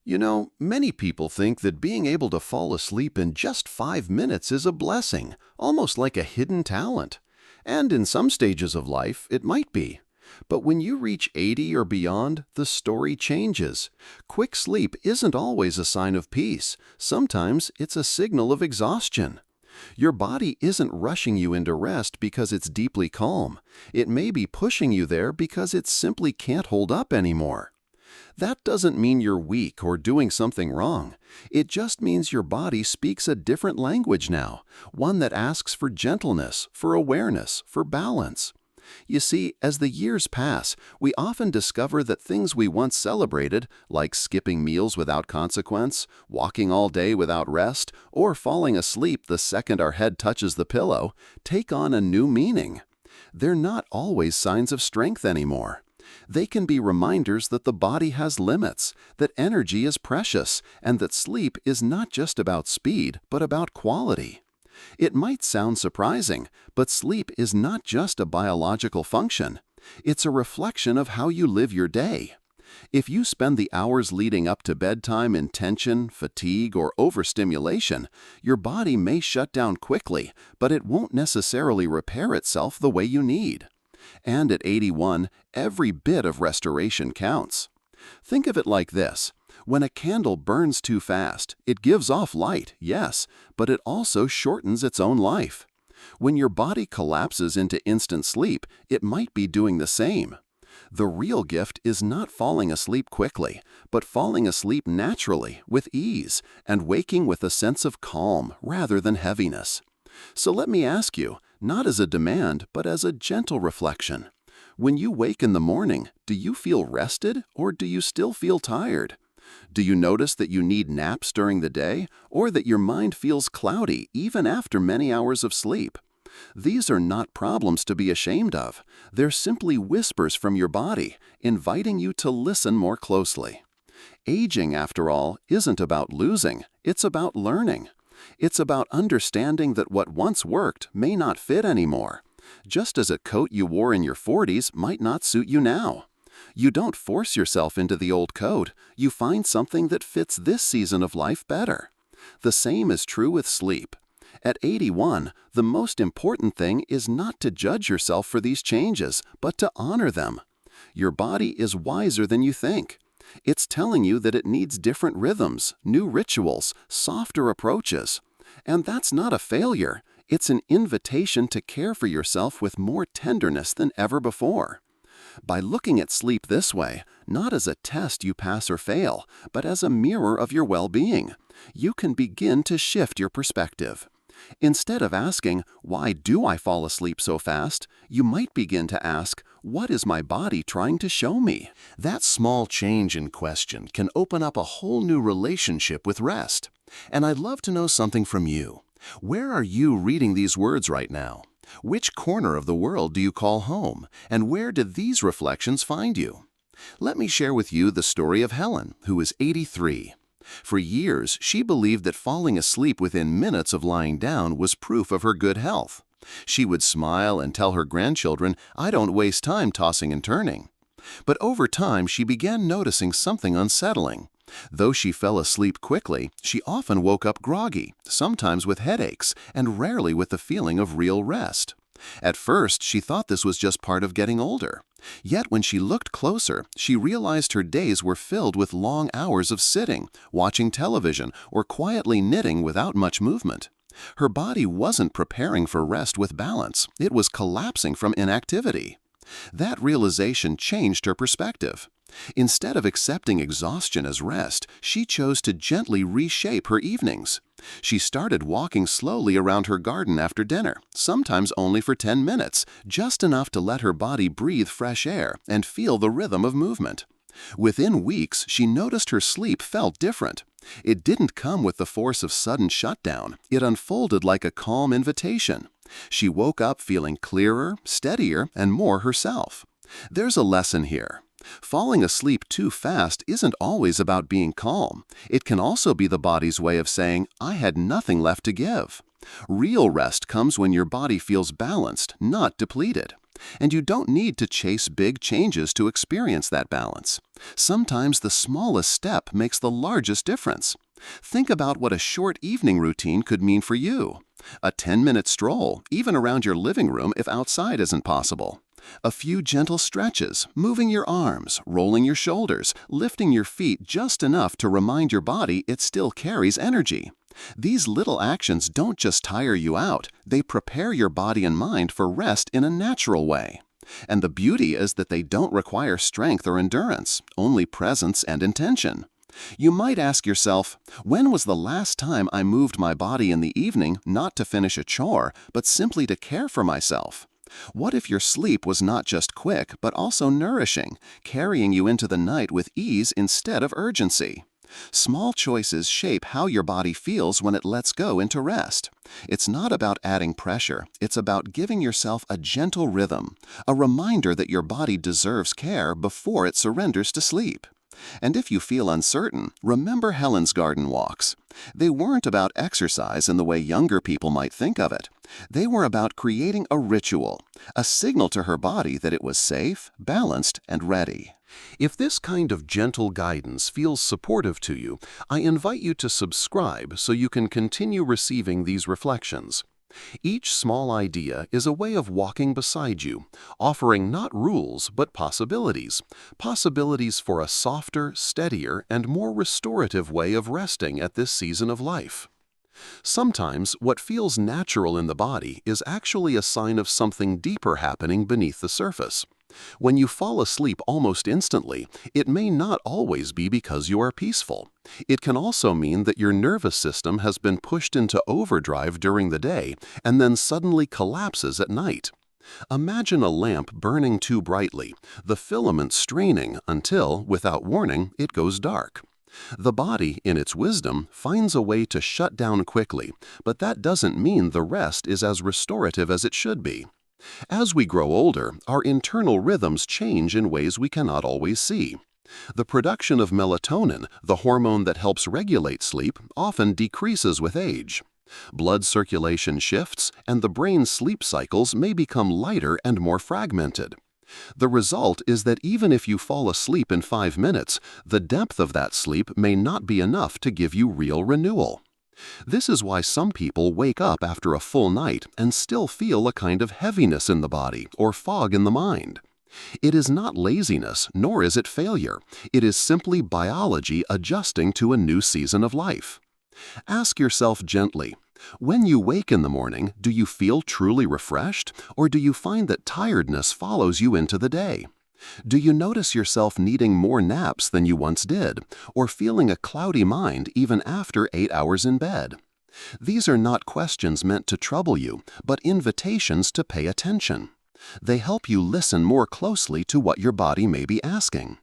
Many people think that being able to fall asleep in just 5 minutes is a blessing, almost like a hidden talent. And in some stages of life, it might be. But when you reach 80 or beyond, the story changes. Quick sleep isn't always a sign of peace. Sometimes it's a signal of exhaustion. Your body isn't rushing you into rest because it's deeply calm. It may be pushing you there because it simply can't hold up anymore. That doesn't mean you're weak or doing something wrong. It just means your body speaks a different language now, one that asks for gentleness, for awareness, for balance. You see, as the years pass, we often discover that things we once celebrated, like skipping meals without consequence, walking all day without rest, or falling asleep the second our head touches the pillow, take on a new meaning. They're not always signs of strength anymore. They can be reminders that the body has limits, that energy is precious, and that sleep is not just about speed, but about quality. It might sound surprising, but sleep is not just a biological function. It's a reflection of how you live your day. If you spend the hours leading up to bedtime in tension, fatigue, or overstimulation, your body may shut down quickly, but it won't necessarily repair itself the way you need. And at 81, every bit of restoration counts. Think of it like this. When a candle burns too fast, it gives off light, yes, but it also shortens its own life. When your body collapses into instant sleep, it might be doing the same. The real gift is not falling asleep quickly, but falling asleep naturally, with ease, and waking with a sense of calm rather than heaviness. So let me ask you, not as a demand, but as a gentle reflection. When you wake in the morning, do you feel rested or do you still feel tired? Do you notice that you need naps during the day or that your mind feels cloudy even after many hours of sleep? These are not problems to be ashamed of. They're simply whispers from your body, inviting you to listen more closely. Aging, after all, isn't about losing, it's about learning. It's about understanding that what once worked may not fit anymore, just as a coat you wore in your 40s might not suit you now. You don't force yourself into the old coat, you find something that fits this season of life better. The same is true with sleep. At 81, the most important thing is not to judge yourself for these changes, but to honor them. Your body is wiser than you think. It's telling you that it needs different rhythms, new rituals, softer approaches. And that's not a failure. It's an invitation to care for yourself with more tenderness than ever before. By looking at sleep this way, not as a test you pass or fail, but as a mirror of your well-being, you can begin to shift your perspective. Instead of asking, "Why do I fall asleep so fast?" you might begin to ask, "What is my body trying to show me?" That small change in question can open up a whole new relationship with rest. And I'd love to know something from you. Where are you reading these words right now? Which corner of the world do you call home? And where did these reflections find you? Let me share with you the story of Helen, who is 83. For years, she believed that falling asleep within minutes of lying down was proof of her good health. She would smile and tell her grandchildren, "I don't waste time tossing and turning." But over time, she began noticing something unsettling. Though she fell asleep quickly, she often woke up groggy, sometimes with headaches, and rarely with the feeling of real rest. At first, she thought this was just part of getting older. Yet when she looked closer, she realized her days were filled with long hours of sitting, watching television, or quietly knitting without much movement. Her body wasn't preparing for rest with balance, it was collapsing from inactivity. That realization changed her perspective. Instead of accepting exhaustion as rest, she chose to gently reshape her evenings. She started walking slowly around her garden after dinner, sometimes only for 10 minutes, just enough to let her body breathe fresh air and feel the rhythm of movement. Within weeks, she noticed her sleep felt different. It didn't come with the force of sudden shutdown. It unfolded like a calm invitation. She woke up feeling clearer, steadier, and more herself. There's a lesson here. Falling asleep too fast isn't always about being calm. It can also be the body's way of saying, "I had nothing left to give." Real rest comes when your body feels balanced, not depleted. And you don't need to chase big changes to experience that balance. Sometimes the smallest step makes the largest difference. Think about what a short evening routine could mean for you. A 10-minute stroll, even around your living room if outside isn't possible. A few gentle stretches, moving your arms, rolling your shoulders, lifting your feet just enough to remind your body it still carries energy. These little actions don't just tire you out, they prepare your body and mind for rest in a natural way. And the beauty is that they don't require strength or endurance, only presence and intention. You might ask yourself, when was the last time I moved my body in the evening not to finish a chore, but simply to care for myself? What if your sleep was not just quick, but also nourishing, carrying you into the night with ease instead of urgency? Small choices shape how your body feels when it lets go into rest. It's not about adding pressure, it's about giving yourself a gentle rhythm, a reminder that your body deserves care before it surrenders to sleep. And if you feel uncertain, remember Helen's garden walks. They weren't about exercise in the way younger people might think of it. They were about creating a ritual, a signal to her body that it was safe, balanced, and ready. If this kind of gentle guidance feels supportive to you, I invite you to subscribe so you can continue receiving these reflections. Each small idea is a way of walking beside you, offering not rules but possibilities. Possibilities for a softer, steadier, and more restorative way of resting at this season of life. Sometimes what feels natural in the body is actually a sign of something deeper happening beneath the surface. When you fall asleep almost instantly, it may not always be because you are peaceful. It can also mean that your nervous system has been pushed into overdrive during the day and then suddenly collapses at night. Imagine a lamp burning too brightly, the filament straining until, without warning, it goes dark. The body, in its wisdom, finds a way to shut down quickly, but that doesn't mean the rest is as restorative as it should be. As we grow older, our internal rhythms change in ways we cannot always see. The production of melatonin, the hormone that helps regulate sleep, often decreases with age. Blood circulation shifts, and the brain's sleep cycles may become lighter and more fragmented. The result is that even if you fall asleep in 5 minutes, the depth of that sleep may not be enough to give you real renewal. This is why some people wake up after a full night and still feel a kind of heaviness in the body or fog in the mind. It is not laziness, nor is it failure. It is simply biology adjusting to a new season of life. Ask yourself gently, when you wake in the morning, do you feel truly refreshed, or do you find that tiredness follows you into the day? Do you notice yourself needing more naps than you once did, or feeling a cloudy mind even after 8 hours in bed? These are not questions meant to trouble you, but invitations to pay attention. They help you listen more closely to what your body may be asking.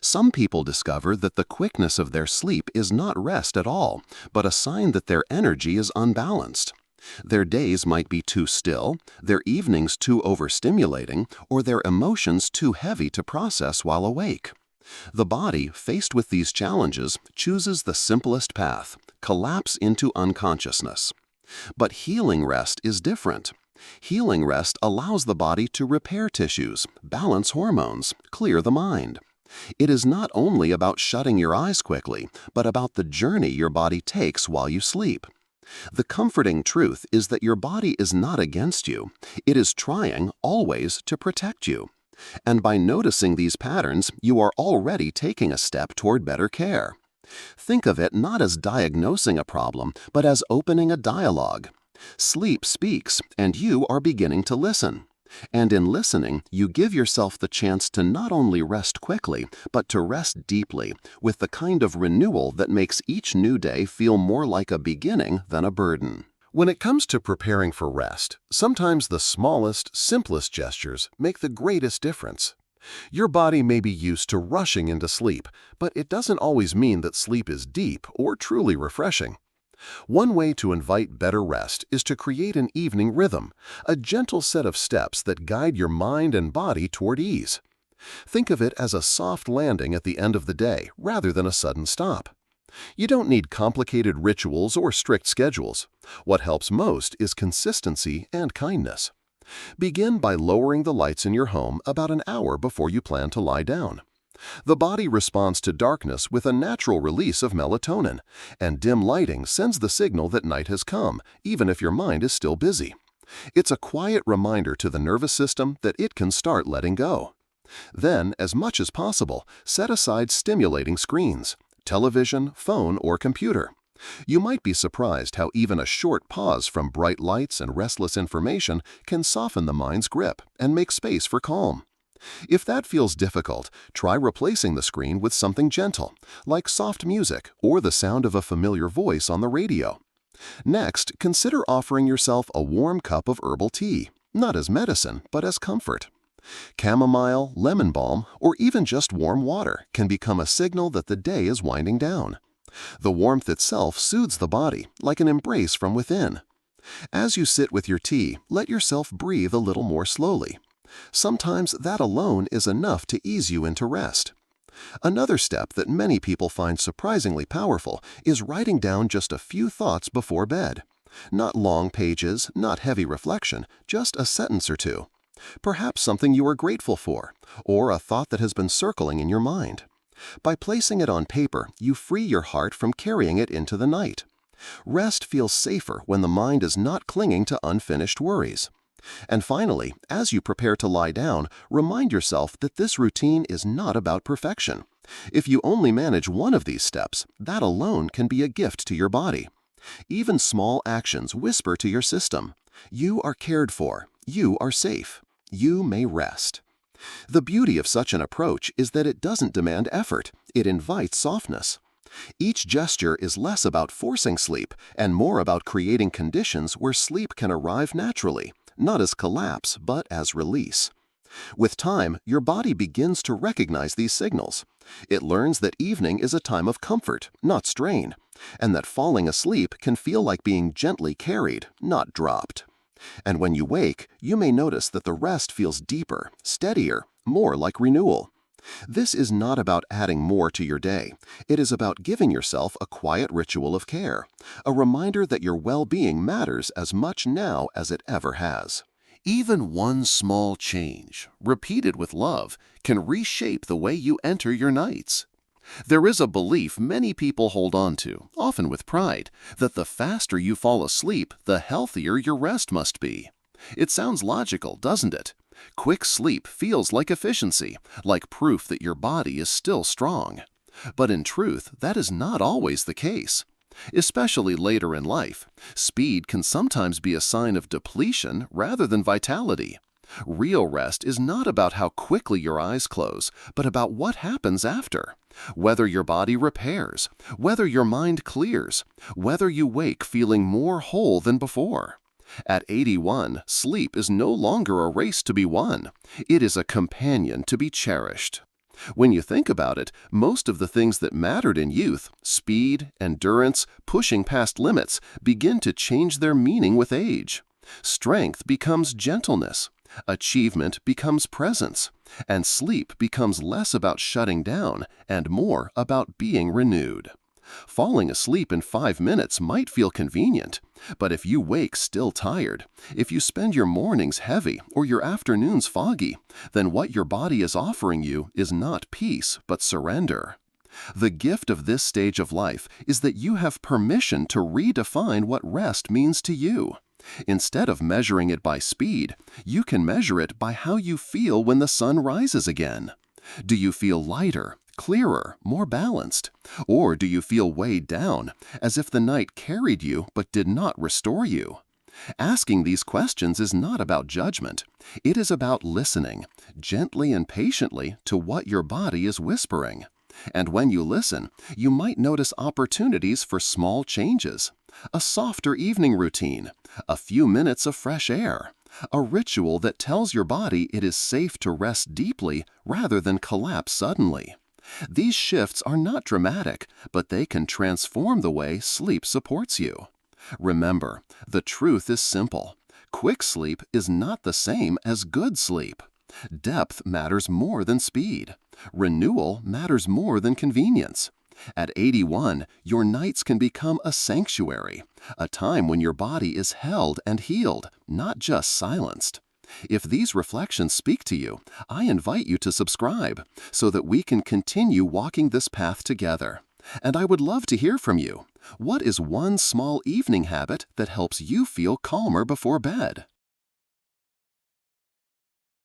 Some people discover that the quickness of their sleep is not rest at all, but a sign that their energy is unbalanced. Their days might be too still, their evenings too overstimulating, or their emotions too heavy to process while awake. The body, faced with these challenges, chooses the simplest path: collapse into unconsciousness. But healing rest is different. Healing rest allows the body to repair tissues, balance hormones, clear the mind. It is not only about shutting your eyes quickly, but about the journey your body takes while you sleep. The comforting truth is that your body is not against you. It is trying, always, to protect you. And by noticing these patterns, you are already taking a step toward better care. Think of it not as diagnosing a problem, but as opening a dialogue. Sleep speaks, and you are beginning to listen. And in listening, you give yourself the chance to not only rest quickly, but to rest deeply, with the kind of renewal that makes each new day feel more like a beginning than a burden. When it comes to preparing for rest, sometimes the smallest, simplest gestures make the greatest difference. Your body may be used to rushing into sleep, but it doesn't always mean that sleep is deep or truly refreshing. One way to invite better rest is to create an evening rhythm, a gentle set of steps that guide your mind and body toward ease. Think of it as a soft landing at the end of the day rather than a sudden stop. You don't need complicated rituals or strict schedules. What helps most is consistency and kindness. Begin by lowering the lights in your home about an hour before you plan to lie down. The body responds to darkness with a natural release of melatonin, and dim lighting sends the signal that night has come, even if your mind is still busy. It's a quiet reminder to the nervous system that it can start letting go. Then, as much as possible, set aside stimulating screens, television, phone, or computer. You might be surprised how even a short pause from bright lights and restless information can soften the mind's grip and make space for calm. If that feels difficult, try replacing the screen with something gentle, like soft music or the sound of a familiar voice on the radio. Next, consider offering yourself a warm cup of herbal tea, not as medicine, but as comfort. Chamomile, lemon balm, or even just warm water can become a signal that the day is winding down. The warmth itself soothes the body, like an embrace from within. As you sit with your tea, let yourself breathe a little more slowly. Sometimes that alone is enough to ease you into rest. Another step that many people find surprisingly powerful is writing down just a few thoughts before bed. Not long pages, not heavy reflection, just a sentence or two. Perhaps something you are grateful for, or a thought that has been circling in your mind. By placing it on paper, you free your heart from carrying it into the night. Rest feels safer when the mind is not clinging to unfinished worries. And finally, as you prepare to lie down, remind yourself that this routine is not about perfection. If you only manage one of these steps, that alone can be a gift to your body. Even small actions whisper to your system, "You are cared for, you are safe, you may rest." The beauty of such an approach is that it doesn't demand effort, it invites softness. Each gesture is less about forcing sleep and more about creating conditions where sleep can arrive naturally, not as collapse, but as release. With time, your body begins to recognize these signals. It learns that evening is a time of comfort, not strain, and that falling asleep can feel like being gently carried, not dropped. And when you wake, you may notice that the rest feels deeper, steadier, more like renewal. This is not about adding more to your day. It is about giving yourself a quiet ritual of care, a reminder that your well-being matters as much now as it ever has. Even one small change, repeated with love, can reshape the way you enter your nights. There is a belief many people hold on to, often with pride, that the faster you fall asleep, the healthier your rest must be. It sounds logical, doesn't it? Quick sleep feels like efficiency, like proof that your body is still strong. But in truth, that is not always the case. Especially later in life, speed can sometimes be a sign of depletion rather than vitality. Real rest is not about how quickly your eyes close, but about what happens after. Whether your body repairs, whether your mind clears, whether you wake feeling more whole than before. At 81, sleep is no longer a race to be won. It is a companion to be cherished. When you think about it, most of the things that mattered in youth, speed, endurance, pushing past limits, begin to change their meaning with age. Strength becomes gentleness. Achievement becomes presence, and sleep becomes less about shutting down and more about being renewed. Falling asleep in 5 minutes might feel convenient, but if you wake still tired, if you spend your mornings heavy or your afternoons foggy, then what your body is offering you is not peace but surrender. The gift of this stage of life is that you have permission to redefine what rest means to you. Instead of measuring it by speed, you can measure it by how you feel when the sun rises again. Do you feel lighter, clearer, more balanced? Or do you feel weighed down, as if the night carried you but did not restore you? Asking these questions is not about judgment. It is about listening, gently and patiently, to what your body is whispering. And when you listen, you might notice opportunities for small changes. A softer evening routine, a few minutes of fresh air, a ritual that tells your body it is safe to rest deeply rather than collapse suddenly. These shifts are not dramatic, but they can transform the way sleep supports you. Remember, the truth is simple. Quick sleep is not the same as good sleep. Depth matters more than speed. Renewal matters more than convenience. At 81, your nights can become a sanctuary, a time when your body is held and healed, not just silenced. If these reflections speak to you, I invite you to subscribe so that we can continue walking this path together. And I would love to hear from you. What is one small evening habit that helps you feel calmer before bed?